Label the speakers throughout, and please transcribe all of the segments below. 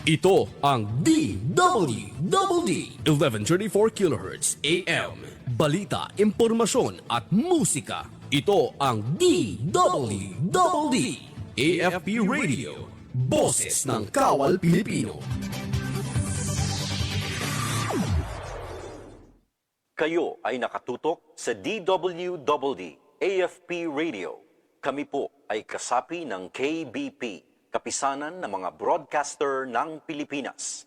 Speaker 1: Ito ang DWD 1134 kHz AM. Balita, impormasyon at musika. Ito ang DWD AFP Radio. Boses ng Kawal Pilipino.
Speaker 2: Kayo ay nakatutok sa DWD AFP Radio. Kami po ay kasapi ng KBP, Kapisanan ng mga Broadcaster ng Pilipinas.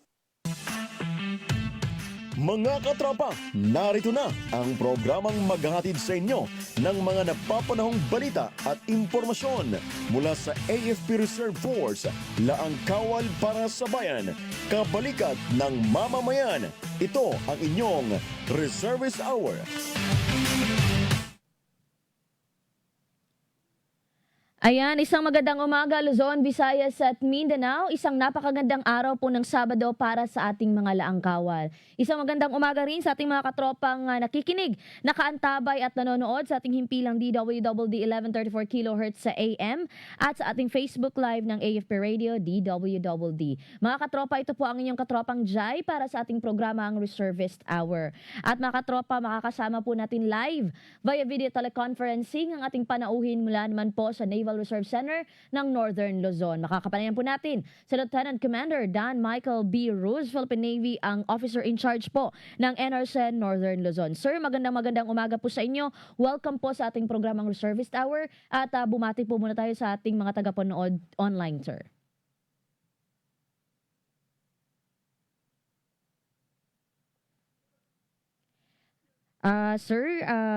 Speaker 3: Mga katropa, narito na ang programang maghahatid sa inyo ng mga napapanahong balita at impormasyon mula sa AFP Reserve Force, Laang Kawal para sa Bayan, kabalikat ng mamamayan. Ito ang inyong Reservist Hour.
Speaker 4: Ayan, isang magandang umaga Luzon, Visayas at Mindanao. Isang napakagandang araw po ng Sabado para sa ating mga laang kawal. Isang magandang umaga rin sa ating mga katropang nakikinig, nakaantabay at nanonood sa ating himpilang DWD 1134 kHz sa AM at sa ating Facebook Live ng AFP Radio DWD. Mga katropa, ito po ang inyong katropang Jai para sa ating programa ang Reservist Hour. At mga katropa, makakasama po natin live via video teleconferencing ang ating panauhin mula naman po sa Naval Reserve Center ng Northern Luzon. Makakapanayan po natin si Lieutenant Commander Dan Michael B. Ruz, Philippine Navy, ang officer in charge po ng NRCen Northern Luzon. Sir, magandang umaga po sa inyo. Welcome po sa ating programang Reservist Hour at bumati po muna tayo sa ating mga tagapanood online, sir. Sir,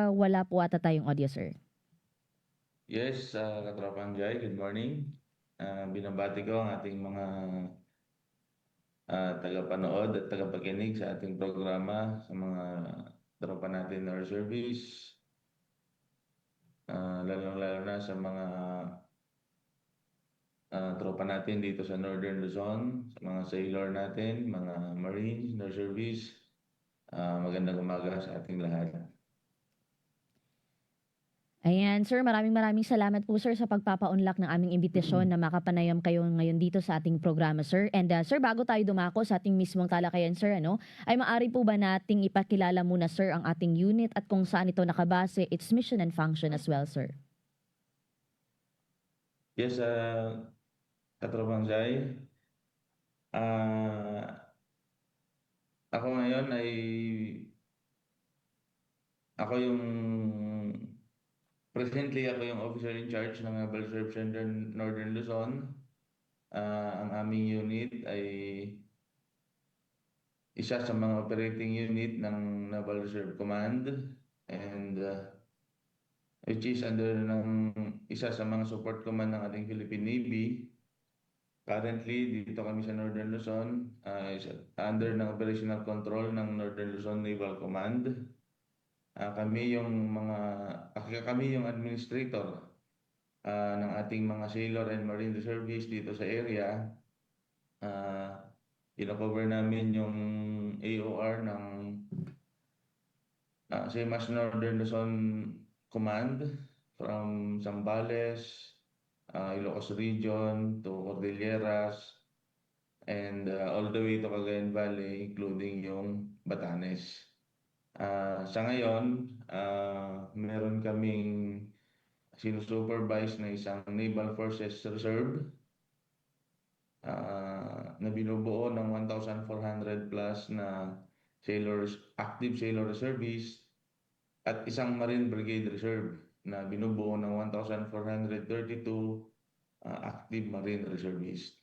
Speaker 4: wala po ata tayong audio, sir.
Speaker 5: Yes, Katropang Jai, good morning. Binabati ko ang ating mga tagapanood at tagapakinig sa ating programa, sa mga tropa natin na reservists, lalong-lalo na sa mga tropa natin dito sa Northern Luzon, sa mga sailor natin, mga Marines, reservists. Magandang umaga sa ating lahat.
Speaker 4: Ayan, sir, maraming salamat po, sir, sa pagpapa-unlock ng aming imbitasyon na makapanayam kayo ngayon dito sa ating programa, sir. And sir, bago tayo dumako sa ating mismong talakayan, sir, ay maari po ba nating ipakilala muna, sir, ang ating unit at kung saan ito nakabase, its mission and function as well, sir?
Speaker 5: Yes, Katropang Jai. Ako ngayon ay presently ako yung officer in charge ng Naval Reserve Center Northern Luzon. Ang aming unit ay isa sa mga operating unit ng Naval Reserve Command and which is under ng isa sa mga support command ng ating Philippine Navy. Currently, dito kami sa Northern Luzon, under ng operational control ng Northern Luzon Naval Command. Kami yung administrator ng ating mga sailor and marine reservists dito sa area. Ino-cover namin yung AOR ng SEMAS Northern Luzon Command from Zambales, Ilocos Region to Cordilleras, and all the way to Cagayan Valley, including yung Batanes. Sa ngayon, meron kaming sinusupervise na isang Naval Forces Reserve na binubuo ng 1,400 plus na active sailor reservists at isang Marine Brigade Reserve na binubuo ng 1,432 active Marine Reservists.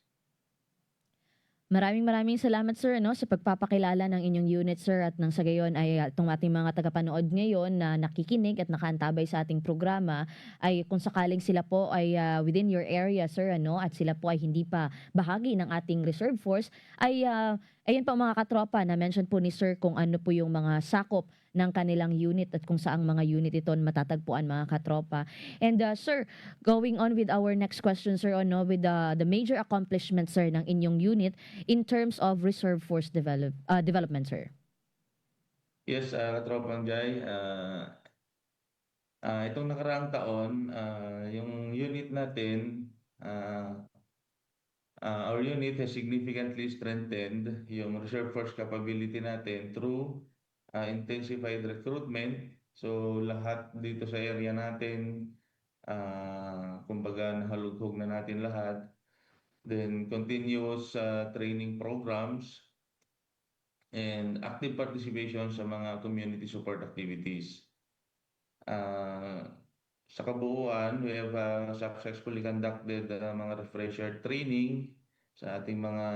Speaker 4: Maraming salamat, sir, sa pagpapakilala ng inyong unit, sir, at nang sa gayon ay itong ating mga tagapanood ngayon na nakikinig at nakaantabay sa ating programa ay kung sakaling sila po ay within your area, sir, at sila po ay hindi pa bahagi ng ating reserve force ay ayan po mga katropa na mention po ni sir kung ano po yung mga sakop ng kanilang unit at kung saang mga unit ito matatagpuan, mga katropa. And sir, going on with our next question, sir, with the major accomplishments, sir, ng inyong unit in terms of reserve force development, sir.
Speaker 5: Yes, Katropang Jai, itong nakaraang taon, yung unit natin Our unit has significantly strengthened yung reserve force capability natin through intensified recruitment. So lahat dito sa area natin, kumbaga nahalughog na natin lahat. Then continuous training programs and active participation sa mga community support activities. Sa kabuuan, we have successfully conducted mga refresher training sa ating mga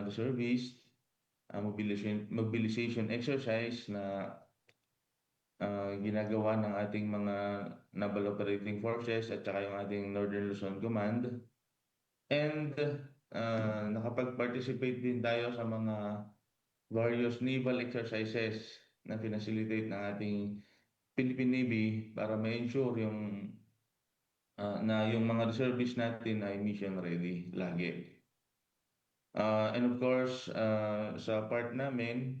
Speaker 5: reservists, mobilization exercise na ginagawa ng ating mga Naval Operating Forces at saka yung ating Northern Luzon Command. And nakapag-participate din tayo sa mga various naval exercises na pinacilitate ng ating Philippine Navy para ma-ensure na yung mga reservists natin ay mission ready lagi. And of course, sa part namin,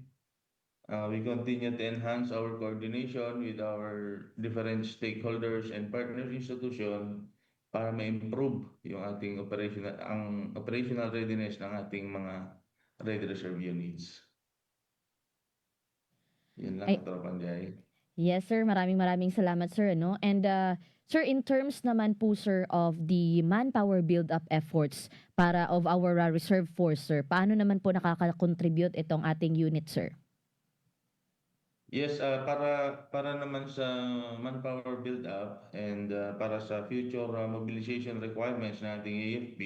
Speaker 5: we continue to enhance our coordination with our different stakeholders and partner institution para ma-improve yung ating operational readiness ng ating mga Red Reserve units. Yun lang,
Speaker 4: Ay-
Speaker 5: Katropang Jai.
Speaker 4: Yes, sir. Maraming salamat, sir. No? And sir, in terms naman po, sir, of the manpower build-up efforts of our reserve force, sir, paano naman po nakaka-contribute itong ating unit, sir?
Speaker 5: Yes, para naman sa manpower build-up and para sa future mobilization requirements ng ating AFP,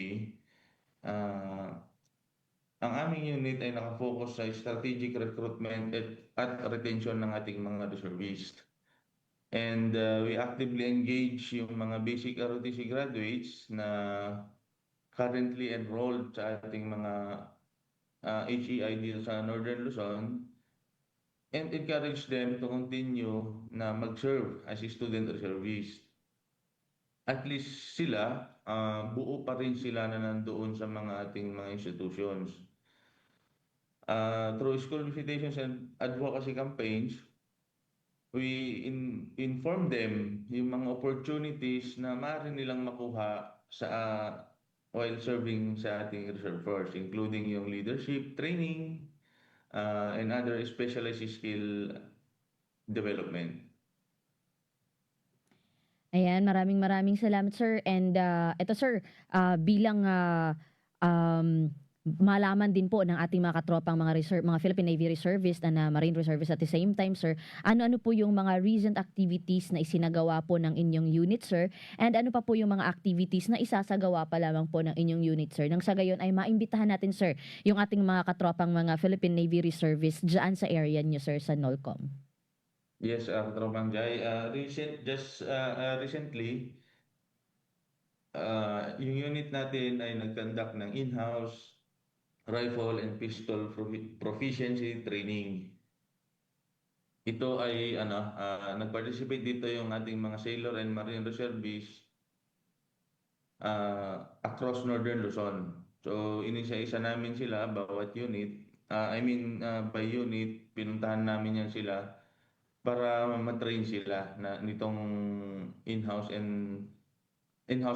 Speaker 5: ang aming unit ay nakafocus sa strategic recruitment at retention ng ating mga reservists. And we actively engage yung mga basic ROTC graduates na currently enrolled sa ating mga HEI dito sa Northern Luzon and encourage them to continue na mag-serve as a student reservist. At least sila, buo pa rin sila na nandoon sa mga ating mga institutions. Through school visitations and advocacy campaigns, we inform them yung mga opportunities na maaari nilang makuha while serving sa ating reserve force, including yung leadership training and other specialized skill development.
Speaker 4: Ayan, maraming salamat, sir. And ito, sir, bilang malaman din po ng ating mga katropang mga Philippine Navy reservists and Marine reservists at the same time, sir, ano-ano po yung mga recent activities na isinagawa po ng inyong unit, sir? And ano pa po yung mga activities na isasagawa pa lamang po ng inyong unit, sir? Nang sa gayon ay maimbitahan natin, sir, yung ating mga katropang mga Philippine Navy reservists dyan sa area niyo, sir, sa NOLCOM.
Speaker 5: Yes, Katropang Jai. Recently, yung unit natin ay nag-conduct ng in-house rifle and pistol proficiency training. Ito ay nag-participate dito yung ating mga sailor and marine reservists across Northern Luzon. So inisa-isa namin sila bawat unit. By unit, pinuntahan namin yan sila para matrain sila nitong in-house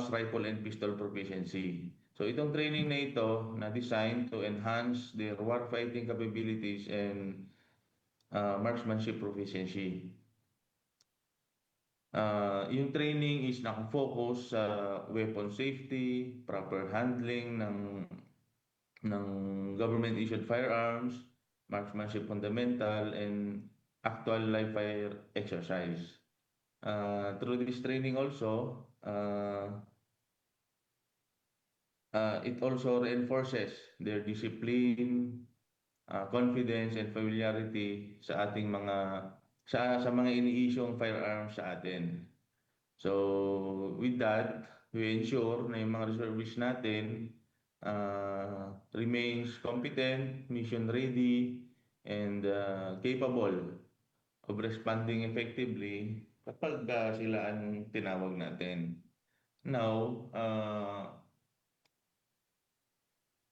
Speaker 5: rifle and pistol proficiency. So itong training na ito na designed to enhance their warfighting capabilities and marksmanship proficiency. Yung training is nakafocus sa weapon safety, proper handling ng government-issued firearms, marksmanship fundamental, and actual live fire exercise. Through this training also, it also reinforces their discipline, confidence, and familiarity sa ating sa mga ini-issue'ng firearms sa atin. So with that, we ensure na yung mga reservists natin remains competent, mission ready, and capable of responding effectively kapag sila ang tinawag natin. Now,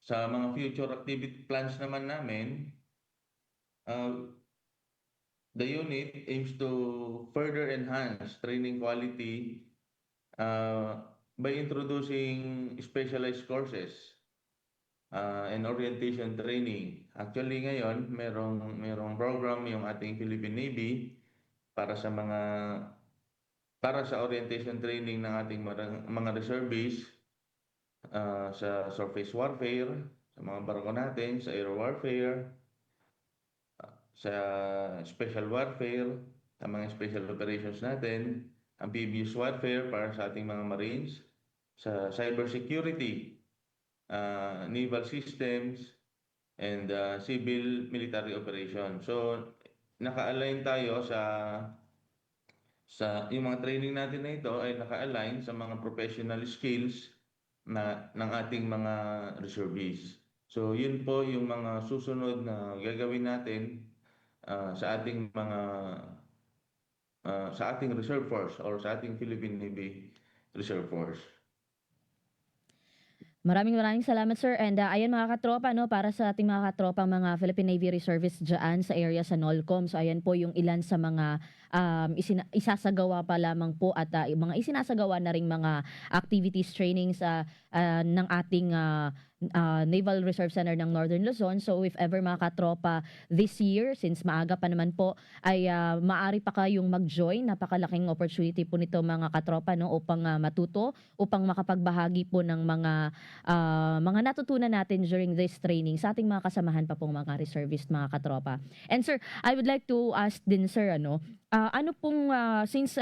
Speaker 5: sa mga future activity plans naman namin, the unit aims to further enhance training quality by introducing specialized courses and orientation training. Actually ngayon, merong program yung ating Philippine Navy para sa orientation training ng ating mga reservists sa surface warfare, sa mga barko natin, sa air warfare, sa special warfare, sa mga special operations natin, amphibious warfare para sa ating mga marines, sa cyber security, naval systems, and civil military operations. So, naka-align tayo sa yung mga training natin na ito ay naka-align sa mga professional skills ng ating mga reservists. So, yun po yung mga susunod na gagawin natin sa ating reserve force or sa ating Philippine Navy Reserve Force.
Speaker 4: Maraming salamat sir, and ayan mga katropa, no, para sa ating mga katropang mga Philippine Navy Reservists dyan sa area sa NOLCOM. So ayan po yung ilan sa mga isasagawa pa lamang po at mga isinasagawa na ring mga activities trainings ng ating Naval Reserve Center ng Northern Luzon. So if ever mga katropa this year, since maaga pa naman po, ay maaari pa kayong mag-join. Napakalaking opportunity po nito mga katropa, no, upang matuto, upang makapagbahagi po ng mga natutunan natin during this training sa ating mga kasamahan pa pong mga reservist, mga katropa. And sir, I would like to ask din sir, ano pong since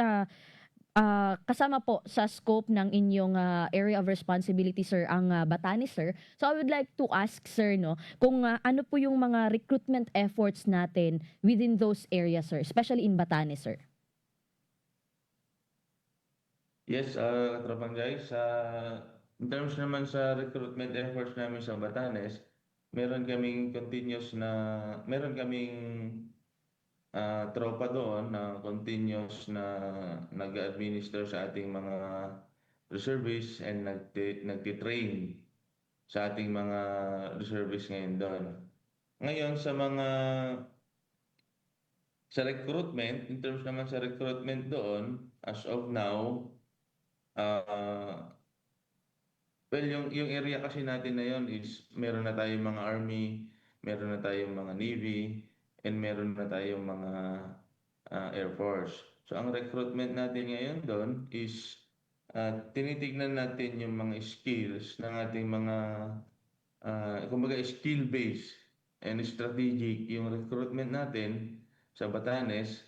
Speaker 4: kasama po sa scope ng inyong area of responsibility sir ang Batanes sir. So I would like to ask sir, no, kung ano po yung mga recruitment efforts natin within those areas sir, especially in Batanes sir.
Speaker 5: Yes, Katropang Jai, in terms naman sa recruitment efforts namin sa Batanes, meron kaming tropa doon na continuous na nag-administer sa ating mga reservists and nagtitrain sa ating mga reservists ngayon doon. Ngayon sa recruitment, in terms naman sa recruitment doon, as of now, well, yung area kasi natin na yun is meron na tayong mga Army, meron na tayong mga Navy, and meron na tayong mga Air Force. So ang recruitment natin ngayon doon is tinitignan natin yung mga skills ng ating mga kumbaga skill-based and strategic yung recruitment natin sa Batanes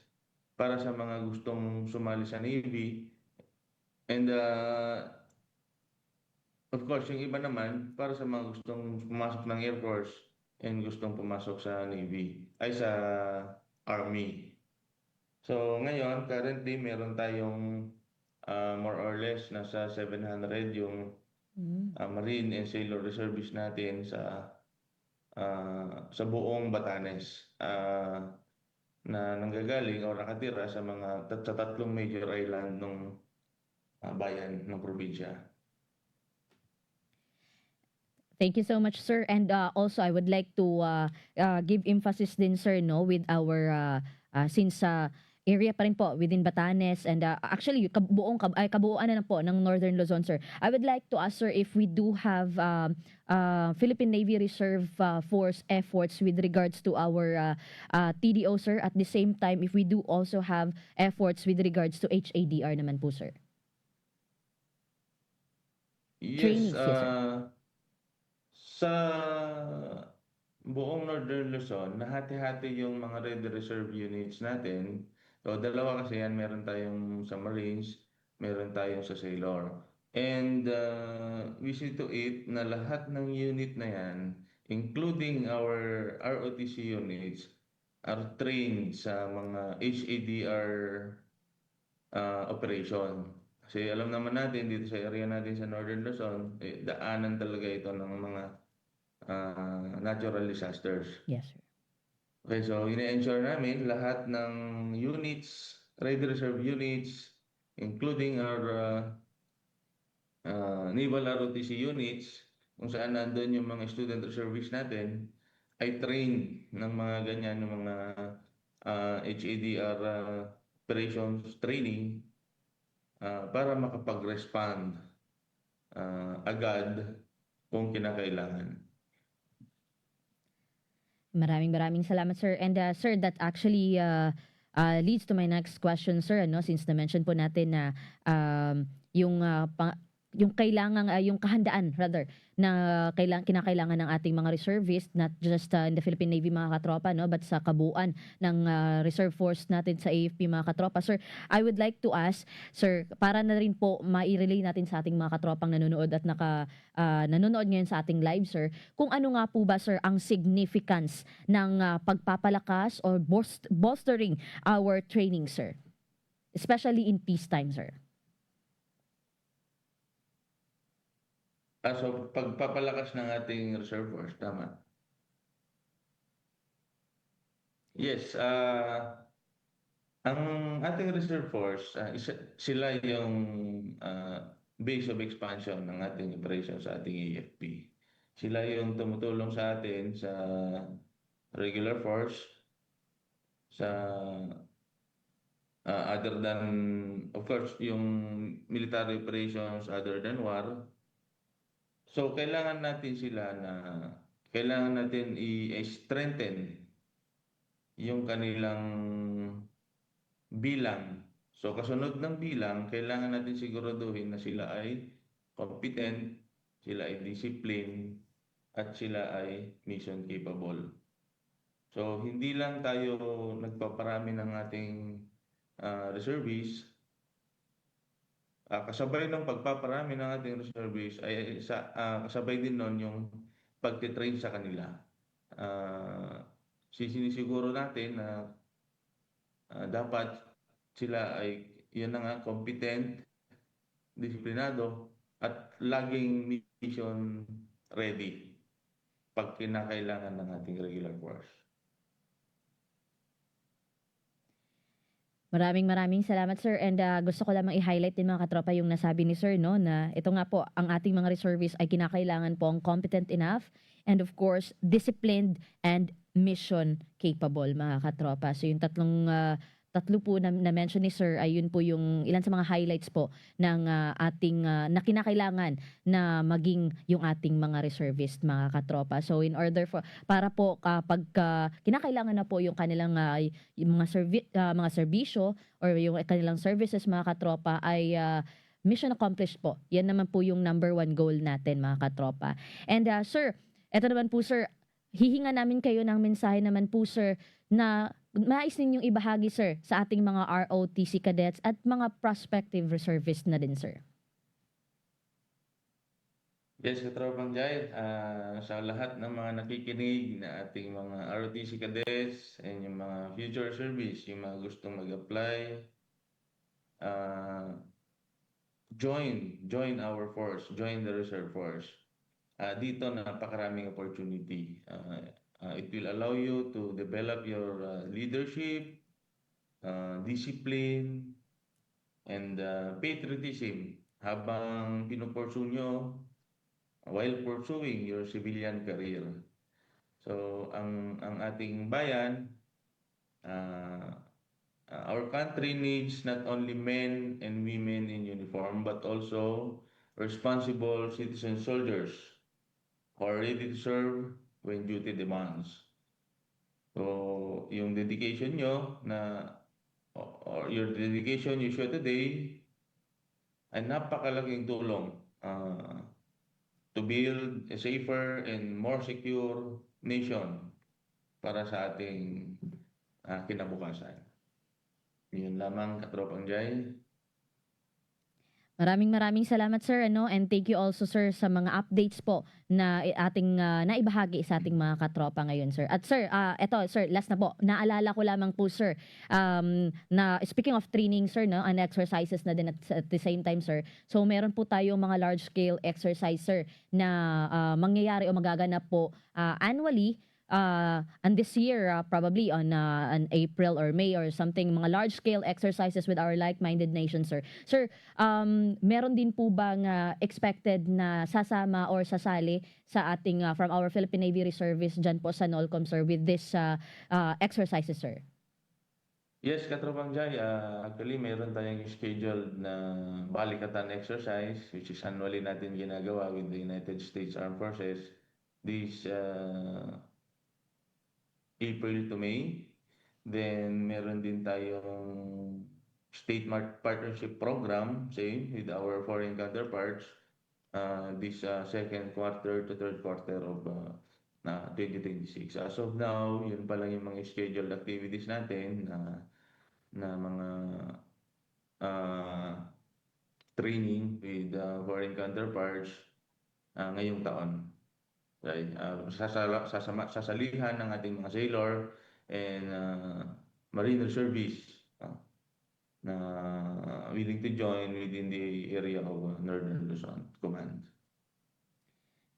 Speaker 5: para sa mga gustong sumali sa Navy. And of course, yung iba naman para sa mga gustong pumasok ng Air Force and gustong pumasok sa Navy, ay sa Army. So ngayon, currently meron tayong more or less nasa 700 yung Marine and Sailor Reservists natin sa buong Batanes na nanggagaling o nakatira sa tatlong major island ng bayan ng probinsya.
Speaker 4: Thank you so much, sir. And also, I would like to give emphasis din, sir, no, with our, since area pa rin po within Batanes and actually, kabuuan na po ng Northern Luzon, sir. I would like to ask, sir, if we do have Philippine Navy Reserve Force efforts with regards to our TDO, sir. At the same time, if we do also have efforts with regards to HADR naman po, sir.
Speaker 5: Yes,
Speaker 4: Trainings, yes, sir.
Speaker 5: sa buong Northern Luzon, nahati-hati yung mga Ready Reserve units natin. So, dalawa kasi yan, meron tayong sa Marines, meron tayong sa Sailor. And we see to it na lahat ng unit na yan, including our ROTC units, are trained sa mga HADR operation. Kasi alam naman natin dito sa area natin sa Northern Luzon, daanan talaga ito ng mga natural disasters.
Speaker 4: Yes, sir.
Speaker 5: Okay, so ina-ensure namin lahat ng units, Ready Reserve units, including our Naval ROTC units, kung saan nandun yung mga student reservists natin, ay trained ng mga ganyan, ng mga HADR operations training para makapag-respond agad kung kinakailangan.
Speaker 4: Maraming salamat, sir. And sir, that actually leads to my next question, sir, ano, since na-mention po natin na yung yung kailangan yung kahandaan rather na kinakailangan ng ating mga reservists, not just in the Philippine Navy mga katropa, no, but sa kabuuan ng reserve force natin sa AFP mga katropa. Sir, I would like to ask, sir, para na rin po mai-relay natin sa ating mga katropang nanonood at nanonood ngayon sa ating live, sir, kung ano nga po ba, sir, ang significance ng pagpapalakas or bolstering our training, sir, especially in peacetime, sir.
Speaker 5: So, pagpapalakas ng ating reserve force, tama. Yes, ang ating reserve force, sila yung base of expansion ng ating operation sa ating AFP. Sila yung tumutulong sa atin sa regular force, sa other than, of course, yung military operations other than war. So, kailangan natin i-strengthen yung kanilang bilang. So, kasunod ng bilang, kailangan natin siguraduhin na sila ay competent, sila ay disciplined, at sila ay mission capable. So, hindi lang tayo nagpaparami ng ating reservists. Kasabay ng pagpaparami ng ating reservists ay kasabay din nun yung pagtitrain sa kanila. Sinisiguro natin na dapat sila ay yun na nga, competent, disiplinado, at laging mission ready pag kinakailangan ng ating regular force.
Speaker 4: Maraming salamat, sir, and gusto ko lamang i-highlight din mga katropa yung nasabi ni sir, no, na ito nga po, ang ating mga reservists ay kinakailangan pong competent enough and of course disciplined and mission capable mga katropa. So yung tatlo po na-mention ni sir ay yun po yung ilan sa mga highlights po ng ating na kinakailangan na maging yung ating mga reservist mga katropa. So in order para po kapag kinakailangan na po yung kanilang yung mga serbisyo or yung kanilang services mga katropa ay mission accomplished po. Yan naman po yung number 1 goal natin mga katropa. And sir, eto naman po sir, hihinga namin kayo ng mensahe naman po sir na nais ninyong ibahagi sir sa ating mga ROTC cadets at mga prospective reservists na din sir.
Speaker 5: Yes, Katropang Jai, sa lahat ng mga nakikinig na ating mga ROTC cadets and yung mga future service, yung mga gustong mag-apply, join our force, join the reserve force. Dito napakaraming opportunity. It will allow you to develop your leadership, discipline, and patriotism habang pinupursue nyo while pursuing your civilian career. So, ang ating bayan, our country needs not only men and women in uniform, but also responsible citizen soldiers who are ready to serve when duty demands. So, yung dedication nyo or your dedication you show today ay napakalaking tulong to build a safer and more secure nation para sa ating kinabukasan. Yun lamang, Katropang Jai.
Speaker 4: Maraming salamat sir, ano, and thank you also sir sa mga updates po na ating naibahagi sa ating mga katropa ngayon sir. At sir, eto sir, last na po. Naalala ko lamang po sir na speaking of training sir, no, and exercises na din at the same time sir. So meron po tayong mga large scale exercise sir na mangyayari o magaganap po annually. And this year, probably on April or May or something, mga large-scale exercises with our like-minded nations, sir. Sir, meron din po bang expected na sasama or sasali sa ating, from our Philippine Navy Reservists dyan po sa NOLCOM, sir, with this exercises, sir?
Speaker 5: Yes, Katropang Jai, actually meron tayong scheduled na balikatan exercise which is annually natin ginagawa with the United States Armed Forces. This April to May. Then meron din tayong state partnership program, say, with our foreign counterparts this second quarter to third quarter of 2026. As of now, yun pa lang yung mga scheduled activities natin na mga training with foreign counterparts ngayong taon. Right? Sasalihan ng ating mga sailor and marine reservists na willing to join within the area of Northern Luzon Command.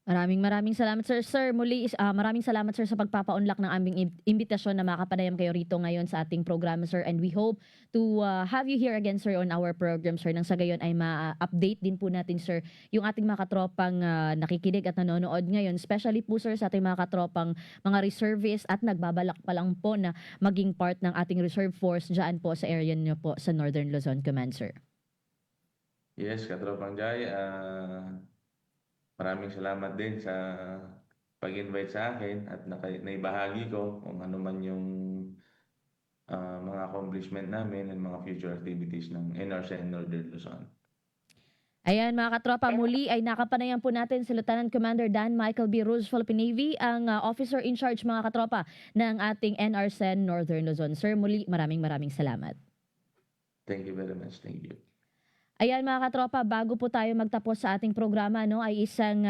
Speaker 4: Maraming salamat sir. Sir, muli maraming salamat sir sa pagpapaunlak ng aming imbitasyon na makapanayam kayo rito ngayon sa ating programa sir, and we hope to have you here again sir on our program sir, nang sa gayon ay ma-update din po natin sir yung ating mga katropang nakikinig at nanonood ngayon, especially po sir sa ating mga katropang mga reservists at nagbabalak pa lang po na maging part ng ating reserve force dyan po sa area niyo po sa Northern Luzon Command sir.
Speaker 5: Yes, Katropang Jai, maraming salamat din sa pag-invite sa akin at naibahagi ko kung ano man yung mga accomplishment namin and mga future activities ng NRCN Northern Luzon.
Speaker 4: Ayan mga katropa, muli ay nakapanayam po natin si Lieutenant Commander Dan Michael B. Rose, Philippine Navy, ang officer in charge mga katropa ng ating NRCN Northern Luzon. Sir, muli maraming salamat.
Speaker 5: Thank you very much. Thank you.
Speaker 4: Ayan mga katropa, bago po tayo magtapos sa ating programa, no, ay isang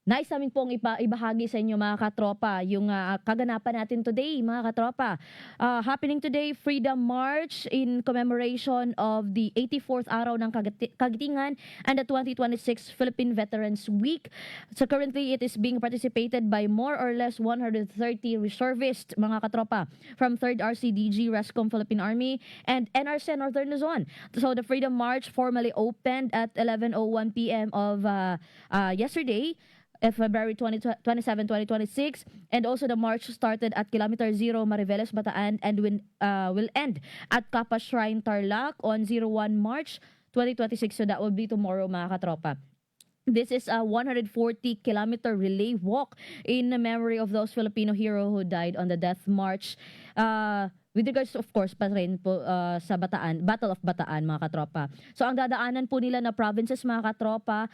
Speaker 4: nais namin pong ibahagi sa inyo mga katropa yung kaganapan natin today mga katropa. Happening today, Freedom March in commemoration of the 84th araw ng Kagitingan and the 2026 Philippine Veterans Week. So currently, it is being participated by more or less 130 reservists mga katropa from 3rd RCDG, Rescom Philippine Army, and NRCN Northern Luzon. So the Freedom March formally opened at 11:01 p.m. of yesterday, February 27, 2026, and also the march started at Kilometer 0, Mariveles, Bataan, and will end at Kappa Shrine, Tarlac on 01 March 2026. So that will be tomorrow mga katropa. This is a 140-kilometer relay walk in memory of those Filipino hero who died on the death march. With regards, of course, pa rin po sa Bataan, Battle of Bataan, mga katropa. So ang dadaanan po nila na provinces, mga katropa,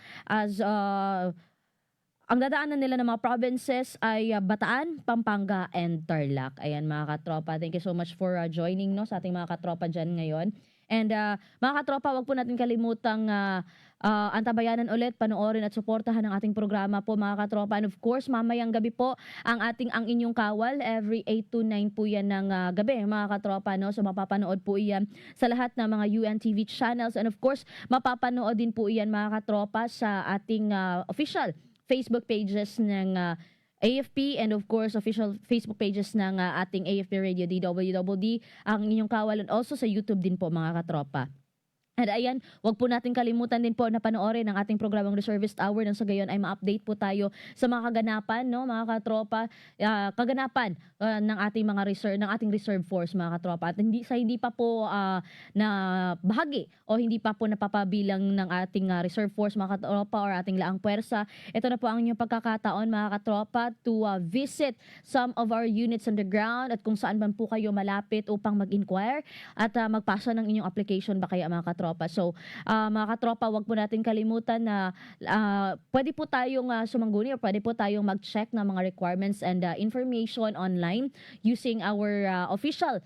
Speaker 4: ang dadaanan nila ng mga provinces ay Bataan, Pampanga, and Tarlac. Ayan mga katropa, thank you so much for joining no, sa ating mga katropa dyan ngayon. And mga katropa, wag po natin kalimutang antabayanan ulit, panoorin at suportahan ang ating programa po mga katropa. And of course, mamayang gabi po ang inyong kawal. Every 8 to 9 po yan ng gabi mga katropa. No? So mapapanood po iyan sa lahat ng mga UNTV channels. And of course, mapapanood din po iyan mga katropa sa ating official Facebook pages ng AFP, and of course official Facebook pages ng ating AFP Radio DWDD, ang inyong kawalan, also sa YouTube din po mga katropa. At ayan, wag po natin kalimutan din po na panoorin ang ating programang Reservist Hour, nang sa gayon ay ma-update po tayo sa mga kaganapan, no, mga katropa, kaganapan ng ating reserve force mga katropa. At hindi pa po na bahagi o hindi pa po napapabilang ng ating reserve force mga katropa or ating laang puwersa. Ito na po ang inyong pagkakataon mga katropa to visit some of our units on the ground at kung saan man po kayo malapit upang mag-inquire at magpasa ng inyong application ba kaya mga katropa. So, mga katropa, wag po natin kalimutan na pwede po tayong sumangguni o pwede po tayong mag-check ng mga requirements and information online using our official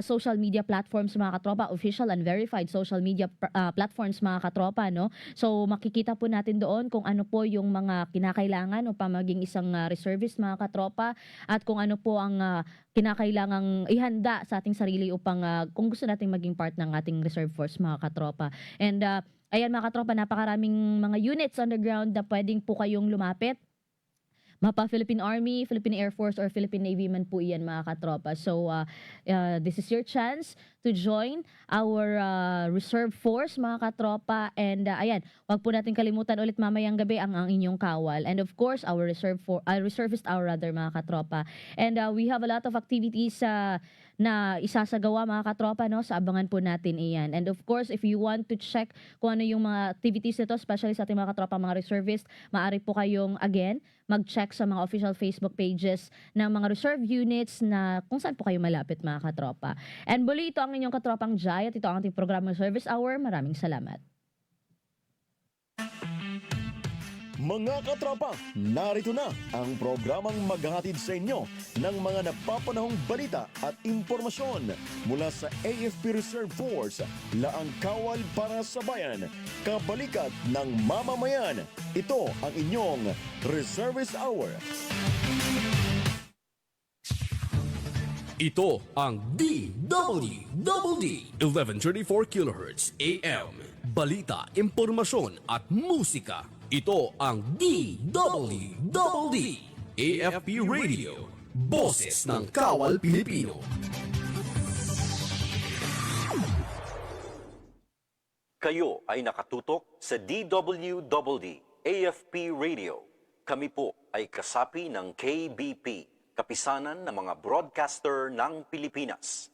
Speaker 4: social media platforms mga katropa, official and verified social media platforms mga katropa, no? So makikita po natin doon kung ano po yung mga kinakailangan upang maging isang reservist mga katropa, at kung ano po ang kinakailangang ihanda sa ating sarili upang kung gusto nating maging part ng ating reserve force mga katropa. And ayan mga katropa, napakaraming mga units on the ground na pwedeng po kayong lumapit. Mapa Philippine Army, Philippine Air Force, or Philippine Navy man po iyan mga katropa. So this is your chance to join our reserve force mga katropa. And ayan, wag po natin kalimutan ulit mamayang gabi ang inyong kawal. And of course, our reservist hour rather mga katropa. And we have a lot of activities na isasagawa mga katropa, no? Sa abangan po natin iyan. And of course, if you want to check kung ano yung mga activities nito, especially sa ating mga katropa, mga reservist, maaari po kayong, again, mag-check sa mga official Facebook pages ng mga reserve units na kung saan po kayo malapit mga katropa. And muli, ito ang inyong katropang Jai at ito ang ating programang Service Hour. Maraming salamat.
Speaker 3: Mga katropa, narito na ang programang maghahatid sa inyo ng mga napapanahong balita at impormasyon mula sa AFP Reserve Force, laang kawal para sa bayan, kabalikat ng mamamayan. Ito ang inyong Reservist Hour.
Speaker 1: Ito ang DWD 1134 kHz AM. Balita, impormasyon at musika. Ito ang DWD AFP Radio. Boses ng Kawal Pilipino.
Speaker 2: Kayo ay nakatutok sa DWD AFP Radio. Kami po ay kasapi ng KBP, Kapisanan ng mga Broadcaster ng Pilipinas.